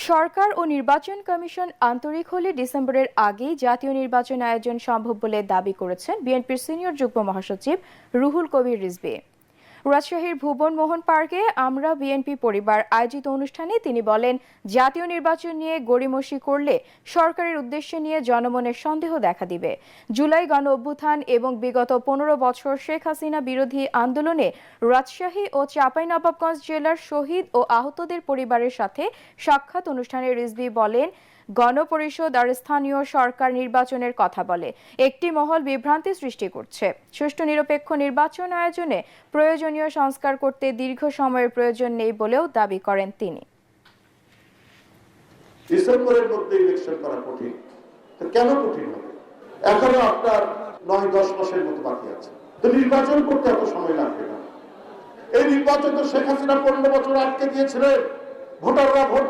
সরকার ও নির্বাচন কমিশন আন্তরিক হলে ডিসেম্বরের আগেই জাতীয় নির্বাচন আয়োজন সম্ভব বলে দাবি করেছেন বিএনপির সিনিয়র যুগ্ম মহাসচিব রুহুল কবির রিজভী। রাজশাহীর ভুবন মোহন পার্কে আমরা বিএনপি পরিবার আয়োজিত অনুষ্ঠানে তিনি বলেন, জাতীয় নির্বাচন নিয়ে গড়িমসি করলে সরকারের উদ্দেশ্য নিয়ে জনমনের সন্দেহ দেখা দিবে। জুলাই গণ অভ্যুত্থান এবং বিগত 15 বছর শেখ হাসিনা বিরোধী আন্দোলনে রাজশাহী ও চাঁপাইনবাবগঞ্জ জেলার শহীদ ও আহতদের পরিবারের সাথে সাক্ষাৎ অনুষ্ঠানে রিজভী বলেন, গণপরিষদ আর স্থানীয় সরকার নির্বাচনের কথা বলে একটি মহল বিভ্রান্তি সৃষ্টি করছে। সুষ্ঠু নিরপেক্ষ নির্বাচন আয়োজনে প্রয়োজনীয় সংস্কার করতে দীর্ঘ সময়ের প্রয়োজন নেই বলেও দাবি করেন তিনি। ডিসেম্বরের মধ্যে ইলেকশন করা কঠিন, তো কেন কঠিন হবে? এখনো আপনার 9-10 মাসের মতো বাকি আছে, তো নির্বাচন করতে এত সময় লাগবে না। এই নির্বাচন তো শেখ হাসিনা 15 বছর আটকে দিয়েছিলেন, ভোটাররা ভোট